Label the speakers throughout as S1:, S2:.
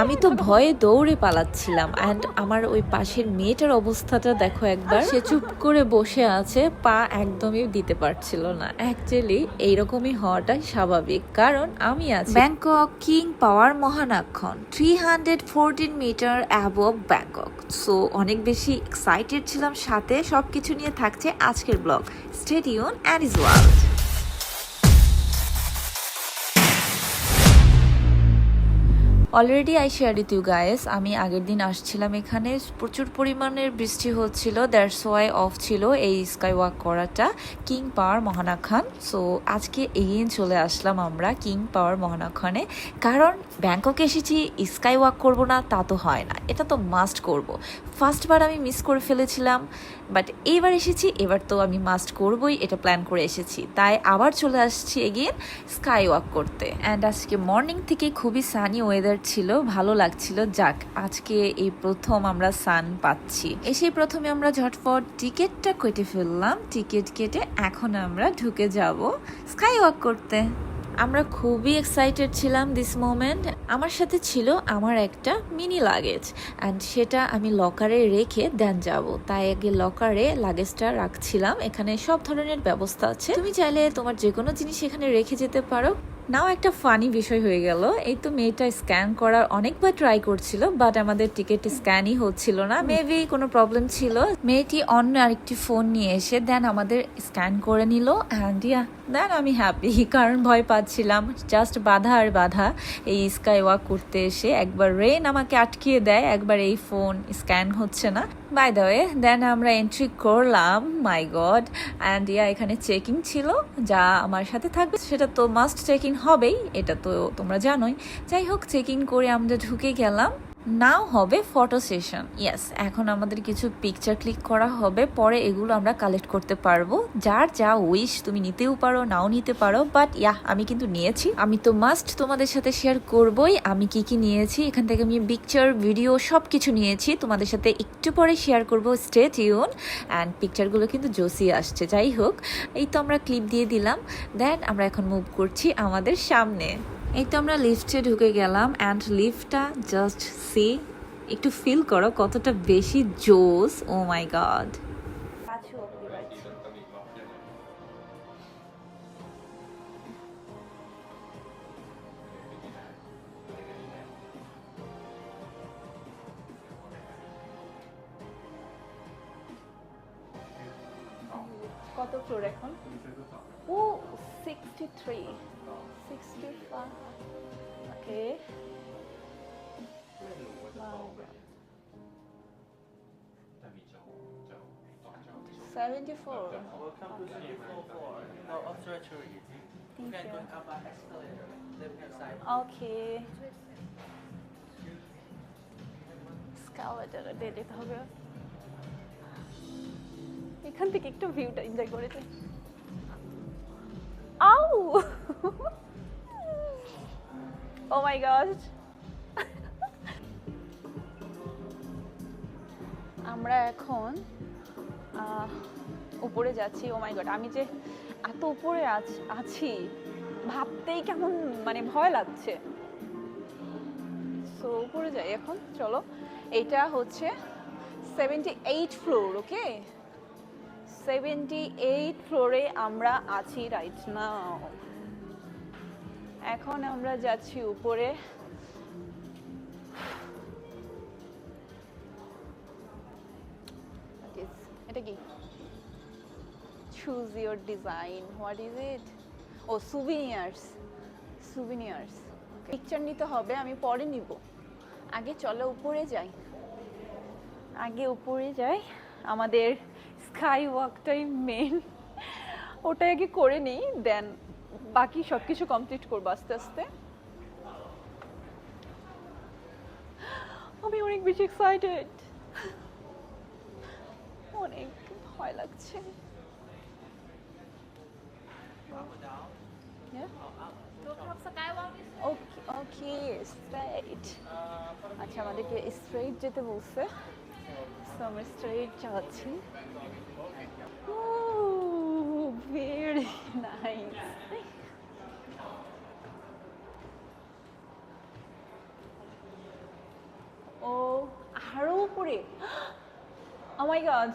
S1: আমি তো ভয়ে দৌড়ে পালাচ্ছিলাম অ্যান্ড আমার ওই পাশের মেয়েটার অবস্থাটা দেখো একবার, সে চুপ করে বসে আছে, পা একদমই দিতে পারছিল না। অ্যাকচুয়ালি এইরকমই হওয়াটাই স্বাভাবিক, কারণ আমি আছি Bangkok king power Mahanakhon 314 metre above Bangkok. So অনেক বেশি এক্সাইটেড ছিলাম, সাথে সবকিছু নিয়ে থাকছে আজকের blog. Stay tune and is world. Already I share with you guys, আমি আগের দিন আসছিলাম, এখানে প্রচুর পরিমাণের বৃষ্টি হচ্ছিল, দ্যাটস ওয়াই অফ ছিল এই স্কাই ওয়াক করাটা কিং পাওয়ার মহানাখান। সো আজকে এগেইন চলে আসলাম আমরা কিং পাওয়ার মহানাখানে, কারণ ব্যাংককে এসেছি স্কাই ওয়াক করবো না তা তো হয় না, এটা তো মাস্ট করব। ফার্স্টবার আমি মিস করে ফেলেছিলাম, বাট এইবার এসেছি, এবার তো আমি মাস্ট করবই, এটা প্ল্যান করে এসেছি, তাই আবার চলে আসছি এগেইন স্কাই ওয়াক করতে। অ্যান্ড আজকে মর্নিং থেকে খুবই সানি ওয়েদার ছিল, ভালো লাগছিল। যাক, আজকে এই প্রথম আমরা সান পাচ্ছি। এসেই প্রথমে আমরা ঝটফট টিকিটটা কেটে ফেললাম, টিকিট কেটে এখন আমরা ঢুকে যাব স্কাই ওয়াক করতে। আমরা খুবই এক্সাইটেড ছিলাম দিস মোমেন্ট। আমার সাথে ছিল আমার একটা মিনি লাগেজ অ্যান্ড সেটা আমি লকারে রেখে দেন যাব, তাই আগে লকারে লাগেজটা রাখছিলাম। এখানে সব ধরনের ব্যবস্থা আছে, তুমি চাইলে তোমার যে কোনো জিনিস এখানে রেখে যেতে পারো। নাও একটা ফানি বিষয় হয়ে গেল, এই তো মেয়েটা স্ক্যান করার অনেকবার ট্রাই করছিল, বাট আমাদের টিকিট স্ক্যানই হচ্ছিল না, মেবি কোনো প্রবলেম ছিল। মেয়েটি অন্য আরেকটি ফোন নিয়ে এসে দেন আমাদের স্ক্যান করে নিল অ্যান্ড দেন আমি হ্যাপি, কারণ ভয় পাচ্ছিলাম, জাস্ট বাধা আর বাধা। এই স্কাই ওয়াক করতে এসে একবার রেন আমাকে আটকিয়ে দেয়, একবার এই ফোন স্ক্যান হচ্ছে না। বাই দ্য ওয়ে, দেন আমরা এন্ট্রি করলাম, মাই গড। অ্যান্ড এখানে চেকিং ছিল, যা আমার সাথে থাকবে সেটা তো মাস্ট চেকিং হবেই, এটা তো তোমরা জানোই। যাই হোক, চেকিং করে আমরা ঢুকে গেলাম। নাও হবে ফটো সেশন। ইয়েস, এখন আমাদের কিছু পিকচার ক্লিক করা হবে, পরে এগুলো আমরা কালেক্ট করতে পারবো। যার যা উইশ, তুমি নিতেও পারো নাও নিতে পারো, বাট আমি কিন্তু নিয়েছি। আমি তো মাস্ট তোমাদের সাথে শেয়ার করবই আমি কি কি নিয়েছি। এখান থেকে আমি পিকচার ভিডিও সব কিছু নিয়েছি, তোমাদের সাথে একটু পরে শেয়ার করবো। Stay tune. অ্যান্ড পিকচারগুলো কিন্তু জোসি আসছে। যাই হোক, এই তো আমরা ক্লিপ দিয়ে দিলাম, দেন আমরা এখন মুভ করছি আমাদের সামনে। এই তো আমরা লিফটে ঢুকে গেলাম অ্যান্ড লিফটটা জাস্ট সি, একটু ফিল করো কতটা বেশি জোস। ও মাই গড, কত ফ্লোর এখন? ও 63 65, ওকে। 74.
S2: Welcome to 344. No observatory. You can go up by escalator. Left hand side.
S1: ওকে, স্কালেটারে দিয়ে যেতে হবে। এখান থেকে একটু ভিউটা এনজয় করে যাই। আউ ও মাই গড, আমরা এখন উপরে যাচ্ছি। ও মাই গড, আমি যে এত উপরে আছি ভাবতেই কেমন মানে ভয় লাগছে। সো উপরে যাই এখন, চলো। এটা হচ্ছে 78 ফ্লোর, ওকে। 78 ফ্লোরে আমরা আছি রাইট নাও। এখন আমরা যাচ্ছি উপরে। এটা কি? Choose your design, what is it? ও সুভিনিয়ার্স, সুভিনিয়ার্স। পিকচার নিতে হবে, আমি পরে নিব, আগে চলো উপরে যাই। আগে উপরে যাই, আমাদের স্কাই ওয়াকটাই মেন, ওটা আগে করে নিই, দেন বাকি সব কিছু কমপ্লিট করবো আস্তে আস্তে। আমি অনেক বেশি এক্সাইটেড, অনেক ভয় লাগছে। ওকে, স্ট্রেইট। আচ্ছা, আমাদেরকে স্ট্রেইট যেতে বলছে, সো আমরা স্ট্রেইট যাচ্ছি। Very nice.
S3: উপরে। ও মাই গড,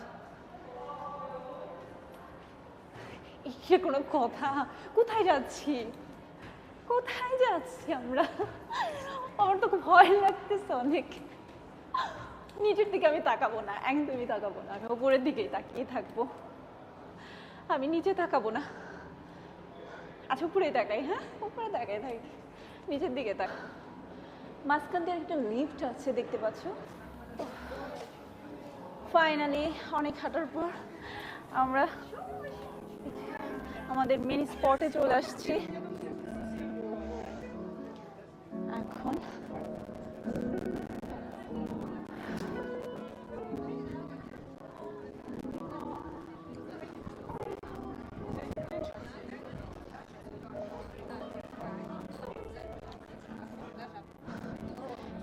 S3: এটা কোনো কথা? কোথায় যাচ্ছি, কোথায় যাচ্ছি আমরা? আমার তো খুব ভয় লাগতেছে অনেক। নিচের দিকে আমি তাকাবো না, একদমই তাকাবো না, আমি উপরের দিকেই তাকিয়ে থাকবো, আমি নিচে তাকাবো না। আচ্ছা উপরে তাকাই, হ্যাঁ উপরে তাকাই থাকি, নিচের দিকে তাক। মাঝখান দিয়ে একটা লিফট আছে দেখতে পাচ্ছ। ফাইনালি অনেক হাঁটার পর আমরা আমাদের মেন স্পটে চলে আসছি। এখন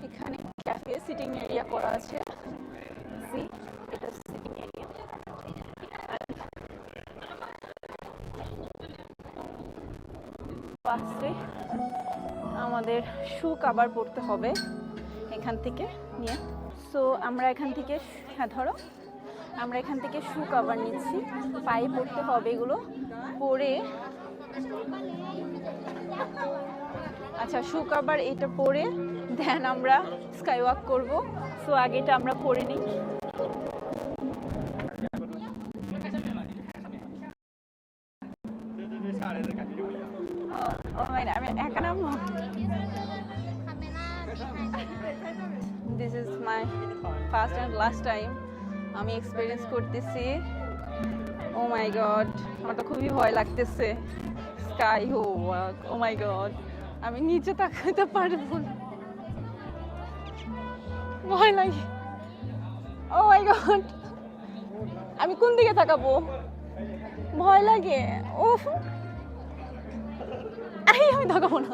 S3: এখানে ক্যাফে সিটিং এরিয়া করা আছে। See, এটা সিটিং এরিয়া। পাশে আমাদের শু কভার পড়তে হবে এখান থেকে নিয়ে। সো আমরা এখান থেকে, হ্যাঁ ধরো, আমরা এখান থেকে শু কভার নিচ্ছি, পায়ে পড়তে হবে এগুলো পরে। আচ্ছা শু কভার এটা পরে দেন আমরা স্কাই ওয়াক করবো। সো আগে এটা আমরা পরে নিই। ও মাই গড, আমি একা নামবো। This is my first and last time আমি এক্সপিরিয়েন্স করতেছি। ও মাই গড, আমার তো খুবই ভয় লাগতেছে। স্কাই ওয়াক, ও মাই গড, আমি নিচে তাকাতে পারবো না, ভয় লাগে। ও মাই গড, আমি কোন দিকে তাকাবো, ভয় লাগে। উফ, আমি তাকাবো না।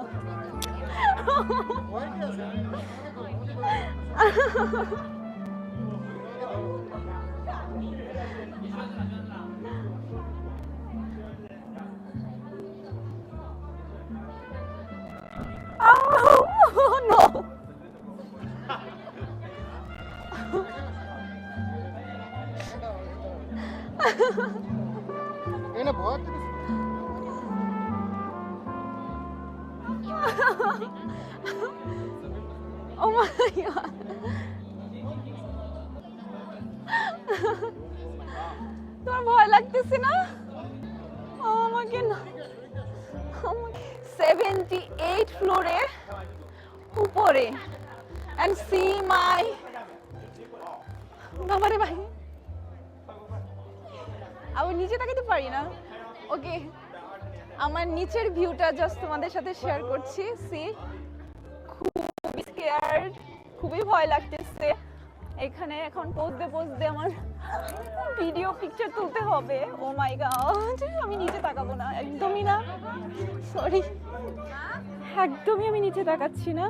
S3: Oh no!
S4: এনে ভয়
S3: Oh my god! তোমার ভয় লাগতেছে না? আমাকে না, 78 ফ্লোরে উপরে, and see my বাবারে ভাই, আমি নিচে তাকাতে পারি না। ওকে, আমার নিচের ভিউটা জাস্ট তোমাদের সাথে শেয়ার করছি। সি, খুবই স্কেয়ার্ড, খুবই ভয় লাগতেছে। এখানে এখন পোজ দে আমার ভিডিও পিকচার তুলতে হবে। ও মাই গড, আমি নিচে তাকাবো না, একদমই না, সরি, একদমই আমি নিচে তাকাচ্ছি না।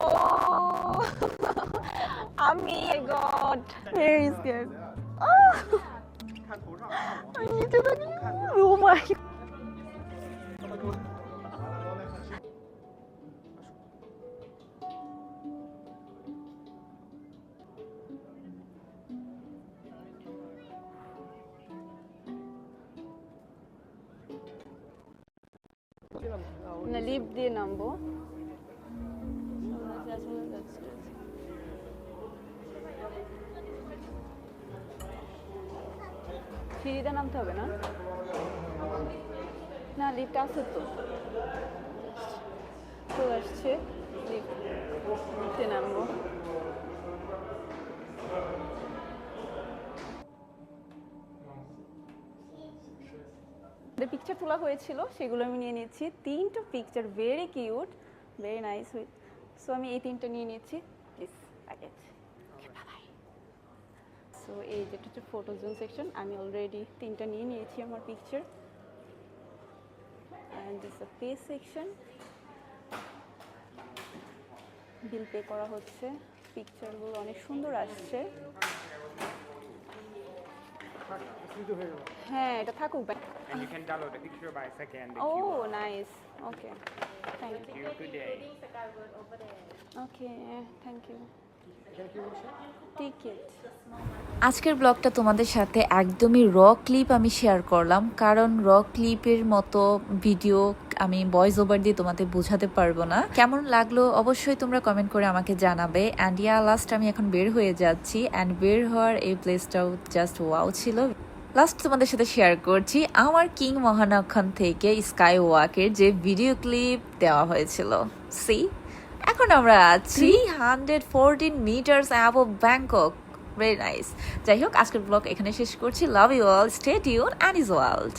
S3: ও আমি গড, ভেরি স্কেয়ার্ড। আমি নিচে তাকি, ও মাই, না লিফট দিয়ে নামবো। সিঁড়িতে নামতে হবে না, না লিফট আছে তো, চলে আসছে, লিফটে নামবো। পিকচার তোলা হয়েছিল সেগুলো আমি নিয়ে নিয়েছি, 3টা picture, very cute, very nice. So আমি এই 3টা নিয়ে নিয়েছি, প্লিজ প্যাকেজ। সো এই যেটা হচ্ছে ফটো জোন সেকশন, আমি অলরেডি 3টা নিয়ে নিয়েছি আমার picture. And this the pay section, bill pay করা হচ্ছে। পিকচারগুলো অনেক সুন্দর আসছে। হ্যাঁ এটা থাকুক।
S5: And you can download the picture by second.
S3: Oh, nice. Okay. Thank you.
S2: Good day.
S3: Okay. Thank you. Take it.
S1: আজকের ব্লগটা তোমাদের সাথে একদমই র ক্লিপ আমি শেয়ার করলাম, কারণ র ক্লিপের মতো ভিডিও আমি ভয়েস ওভার দিয়ে তোমাদের বোঝাতে পারবো না। কেমন লাগলো অবশ্যই তোমরা কমেন্ট করে আমাকে জানাবে। অ্যান্ড লাস্ট আমি এখন বের হয়ে যাচ্ছি, অ্যান্ড বের হওয়ার এই প্লেসটাও জাস্ট ওয়াও ছিল। লাস্ট তোমাদের সাথে শেয়ার করছি আমার কিং মহানাখান থেকে স্কাই ওয়াকের যে ভিডিও ক্লিপ দেওয়া হয়েছিল। সি এখন আমরা আছি 314 metres above Bangkok. Very nice. যাই হোক, আজকের ব্লগ এখানে শেষ করছি। Love you all, stay tune and is world.